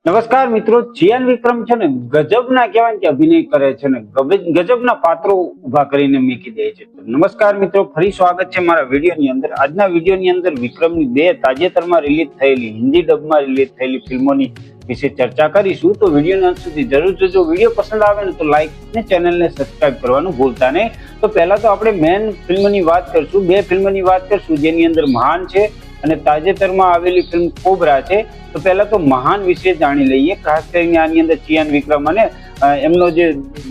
નમસ્કાર મિત્રો, ચિયાન વિક્રમ છે ને ગજબના કહેવાય કે અભિનય કરે છે ને ગજબના પાત્રો ઉભા કરીને મૂકી દે છે. નમસ્કાર મિત્રો, ફરી સ્વાગત છે મારા વિડીયોની અંદર. આજના વિડીયોની અંદર વિક્રમની બે તાજેતરમાં રિલીઝ થયેલી હિન્દી ડબમાં રિલીઝ થયેલી ફિલ્મોની વિશે ચર્ચા કરીશું. તો વિડીયોના અંત સુધી જરૂર જોજો. વિડીયો પસંદ આવે ને તો લાઈક ને ચેનલને સબસ્ક્રાઇબ કરવાનું ભૂલતા નહીં. તો પહેલા તો આપણે મેન ફિલ્મની વાત કરશું, બે ફિલ્મની વાત કરશું જેની અંદર મહાન છે અને તાજેતરમાં આવેલી ફિલ્મ કોબરા છે. તો પહેલા તો મહાન વિશે જાણી લઈએ. ખાસ કરીને આની અંદર ચિયાન વિક્રમ અને એમનો જે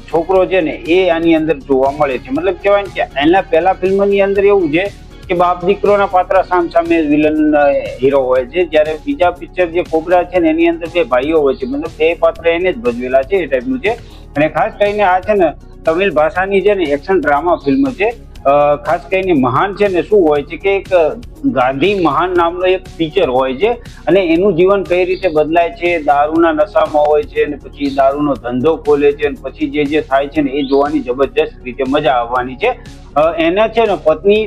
છોકરો છે ને એ આની અંદર જોવા મળે છે. મતલબ કહેવાય કે એના પહેલા ફિલ્મની અંદર એવું છે કે બાપ દીકરોના પાત્ર સામે વિલન હીરો હોય છે, જ્યારે બીજા પિક્ચર જે કોબરા છે ને એની અંદર બે ભાઈઓ હોય છે, મતલબ બે પાત્ર એને જ ભજવેલા છે, એ ટાઈપનું છે. અને ખાસ કરીને આ છે ને તમિલ ભાષાની છે ને એક્શન ડ્રામા ફિલ્મ છે. ખાસ કરીને મહાન છે ને શું હોય છે કે એક ગાંધી મહાન નામનો એક ટીચર હોય છે અને એનું જીવન કઈ રીતે બદલાય છે, દારૂના નશામાં હોય છે અને પછી દારૂનો ધંધો ખોલે છે અને પછી જે થાય છે ને એ જોવાની જબરજસ્ત રીતે મજા આવવાની છે. એના છે ને પત્ની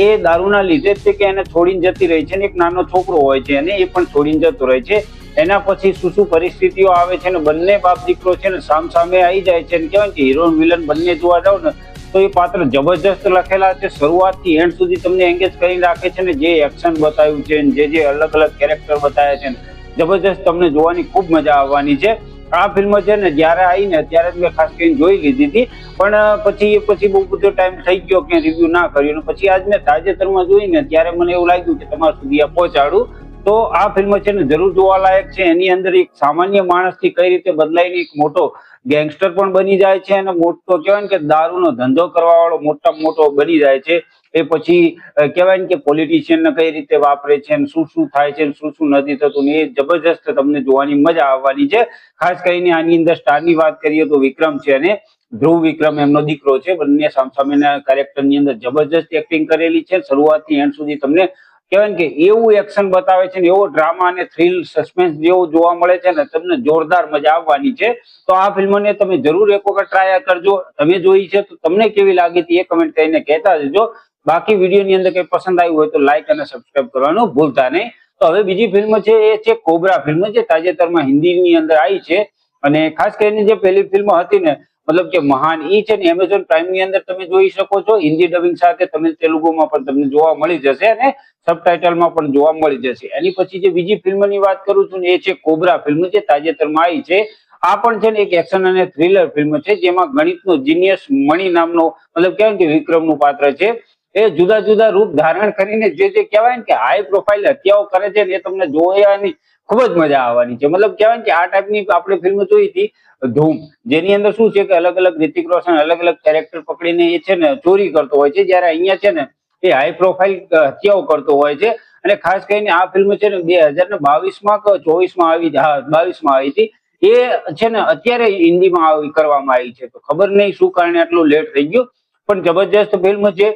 એ દારૂના લીધે જ છે કે એને છોડીને જતી રહી છે ને એક નાનો છોકરો હોય છે અને એ પણ છોડીને જતો રહે છે. એના પછી શું પરિસ્થિતિઓ આવે છે ને બંને બાપ દીકરો છે ને સામે આવી જાય છે. કહેવાય કે હીરો વિલન બંને જોવા જાવ ને તો એ પાત્ર જબરજસ્ત લખેલા છે. શરૂઆતથી એન્ડ સુધી તમને એંગેજ કરીને રાખે છે ને જે એક્શન બતાવ્યું છે, જે અલગ અલગ કેરેક્ટર બતાવ્યા છે ને જબરજસ્ત તમને જોવાની ખૂબ મજા આવવાની છે. આ ફિલ્મ છે ને જ્યારે આવી ને ત્યારે જ મેં ખાસ કરીને જોઈ લીધી હતી, પણ પછી બહુ બધો ટાઈમ થઈ ગયો કે રિવ્યુ ના કર્યું. પછી આજ મેં તાજેતરમાં જોઈ ને ત્યારે મને એવું લાગ્યું કે તમારા સુધી આ પહોંચાડું. તો આ ફિલ્મ છે ને જરૂર જોવાલાયક છે. એની અંદર એક સામાન્ય માણસથી કઈ રીતે બદલાઈને એક મોટો ગેંગસ્ટર પણ બની જાય છે અને મોટો કહેવાય કે દારૂનો ધંધો કરવા વાળો મોટામાં મોટો બની જાય છે. એ પછી કહેવાય કે પોલિટિશિયનને કઈ રીતે વાપરે છે, શું થાય છે, શું નથી થતું, એ જબરજસ્ત તમને જોવાની મજા આવવાની છે. ખાસ કરીને આની અંદર સ્ટારની વાત કરીએ તો વિક્રમ છે અને ધ્રુવ વિક્રમ એમનો દીકરો છે. બંને સામેના કેરેક્ટરની અંદર જબરજસ્ત એક્ટિંગ કરેલી છે. શરૂઆતથી એન્ડ સુધી તમને કહેવાય કે એવું એક્શન બતાવે છે ને એવો ડ્રામા અને થ્રિલ સસ્પેન્સ જેવું જોવા મળે છે ને તમને જોરદાર મજા આવવાની છે. તો આ ફિલ્મને તમે જરૂર એક વખત ટ્રાય કરજો. તમે જોઈ છે તો તમને કેવી લાગી હતી એ કમેન્ટ કરીને કહેતા જજો. બાકી વિડીયોની અંદર કઈ પસંદ આવ્યું હોય તો લાઈક અને સબસ્ક્રાઇબ કરવાનું ભૂલતા નહીં. તો હવે બીજી ફિલ્મ છે એ છે કોબરા ફિલ્મ, જે તાજેતરમાં હિન્દીની અંદર આવી છે. અને ખાસ કરીને જે પહેલી ફિલ્મ હતી ને મતલબ કે મહાન, એ છે ને એમેઝોન પ્રાઇમ ની અંદર તમે જોઈ શકો છો. હિન્દી ડબિંગ સાથે તમિલ તેલુગુમાં પણ તમને જોવા મળી જશે અને સબટાઇટલમાં પણ જોવા મળી જશે. એની પછી જે બીજી ફિલ્મની વાત કરું છું ને એ છે કોબરા ફિલ્મ, જે તાજેતરમાં આવી છે. આ પણ છે ને એક એક્શન અને થ્રિલર ફિલ્મ છે જેમાં ગણિતનો જીનિયસ મણિ નામનો મતલબ કહેવાય કે વિક્રમનું પાત્ર છે. એ જુદા જુદા રૂપ ધારણ કરીને જે કહેવાય કે હાઈ પ્રોફાઇલ હત્યાઓ કરે છે એ તમને જોવાની ખૂબ જ મજા આવવાની છે. મતલબ કહેવાય કે આ ટાઈપની આપણે ફિલ્મ જોઈ હતી ધૂમ, જેની અંદર શું છે કે અલગ અલગ રિતિક રોશન અલગ અલગ કેરેક્ટર પકડીને એ છે ને ચોરી કરતો હોય છે, જ્યારે અહીંયા છે ને એ હાઈ પ્રોફાઇલ હત્યાઓ કરતો હોય છે. અને ખાસ કરીને આ ફિલ્મ છે ને 2022માં કે 24માં આવી, હા 22માં આવી હતી. એ છે ને અત્યારે હિન્દીમાં કરવામાં આવી છે. તો ખબર નહીં શું કારણે આટલું લેટ થઈ ગયું, પણ જબરજસ્ત ફિલ્મ છે,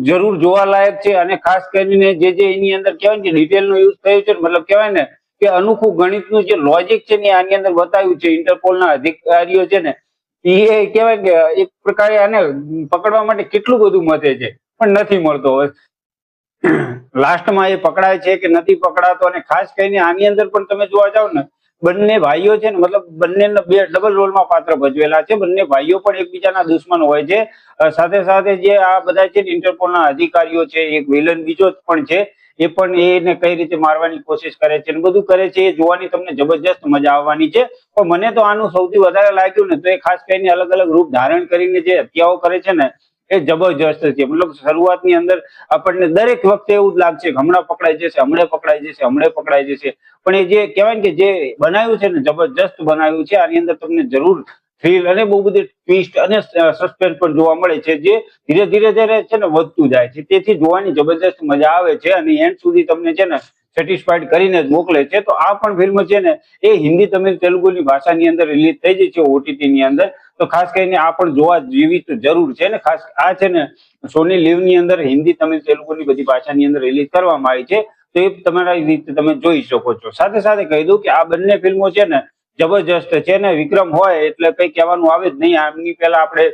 જરૂર જોવાલાયક છે. અને ખાસ કરીને જે એની અંદર કહેવાય કે ડિટેલનો યુઝ થયો છે, મતલબ કહેવાય ને કે અનોખું ગણિતનું જે લોજિક છે ને આની અંદર બતાવ્યું છે. ઇન્ટરપોલના અધિકારીઓ છે ને એ કહેવાય કે એક પ્રકારે આને પકડવા માટે કેટલું બધું મથે છે પણ નથી મળતો. લાસ્ટમાં એ પકડાય છે કે નથી પકડાતો. અને ખાસ કરીને આની અંદર પણ તમે જોવા જાવ ને બંને ભાઈઓ છે ને મતલબ બંને બે ડબલ રોલમાં પાત્ર ભજવેલા છે. બંને ભાઈઓ પણ એકબીજાના દુશ્મન હોય છે. સાથે સાથે જે આ બધા છે ઇન્ટરપોલના અધિકારીઓ છે, એક વિલન બીજો પણ છે, એ પણ એને કઈ રીતે મારવાની કોશિશ કરે છે, બધું કરે છે. એ જોવાની તમને જબરજસ્ત મજા આવવાની છે. પણ મને તો આનું સૌથી વધારે લાગ્યું ને તો એ ખાસ કરીને અલગ અલગ રૂપ ધારણ કરીને જે હત્યાઓ કરે છે ને એ જબરજસ્ત છે. મતલબ શરૂઆતની અંદર આપણને દરેક વખતે એવું જ લાગશે કે હમણાં પકડાઈ જશે, હમણાં પકડાઈ જશે, હમણાં પકડાઈ જશે. પણ એ જે કહેવાય કે જે બનાવ્યું છે ને જબરજસ્ત બનાવ્યું છે. આની અંદર તમને જરૂર થ્રિલ અને બહુ બધી ટ્વિસ્ટ અને સસ્પેન્સ પણ જોવા મળે છે, જે ધીરે ધીરે છે ને વધતું જાય છે. તેથી જોવાની જબરજસ્ત મજા આવે છે અને એન્ડ સુધી તમને છે ને સેટિસ્ફાઈડ કરીને જ મોકલે છે. તો આ પણ ફિલ્મ છે ને એ હિન્દી તમિલ તેલુગુની ભાષાની અંદર રિલીઝ થઈ જાય છે OTT ની અંદર. તો ખાસ કરીને આ પણ જોવા જેવી તો જરૂર છે ને. ખાસ આ છે ને સોની લીવ ની અંદર હિન્દી તમિલ તેલુગુની બધી ભાષાની અંદર રિલીઝ કરવામાં આવી છે. તો એ તમારા રીતે તમે જોઈ શકો છો. સાથે સાથે કહી દઉં કે આ બંને ફિલ્મો છે ને જબરજસ્ત છે ને. વિક્રમ હોય એટલે કઈ કહેવાનું આવે જ નહીં. આમની પહેલા આપણે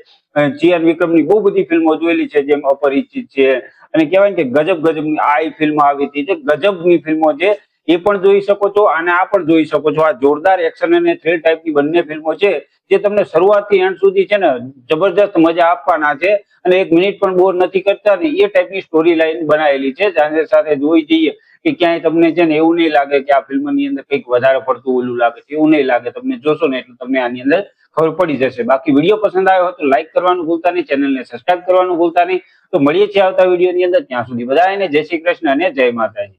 ચિયાન વિક્રમની બહુ બધી ફિલ્મો જોયેલી છે, જેમ અપરિચિત છે અને કહેવાય કે ગજબની આ ફિલ્મ આવી હતી, જે ગજબની ફિલ્મો છે. એ પણ જોઈ શકો છો અને આ પણ જોઈ શકો છો. આ જોરદાર એક્શન અને થ્રિલ ટાઈપની બંને ફિલ્મો છે જે તમને શરૂઆતથી એન્ડ સુધી છે ને જબરદસ્ત મજા આપવાના છે અને એક મિનિટ પણ બોર નથી કરતા ને એ ટાઈપની સ્ટોરી લાઈન બનાવેલી છે. સાથે સાથે જોઈ જઈએ કે ક્યાંય તમને છે ને એવું નહીં લાગે કે આ ફિલ્મની અંદર કંઈક વધારે પડતું ઓલું લાગે છે, એવું નહીં લાગે. તમને જોશો ને એટલે તમને આની અંદર ખબર પડી જશે. બાકી વિડીયો પસંદ આવ્યો હોય તો લાઈક કરવાનું ભૂલતા નહીં, ચેનલને સબસ્ક્રાઇબ કરવાનું ભૂલતા નહીં. તો મળીએ છીએ આવતા વિડીયોની અંદર. ત્યાં સુધી બધાને જય શ્રી કૃષ્ણ અને જય માતાજી.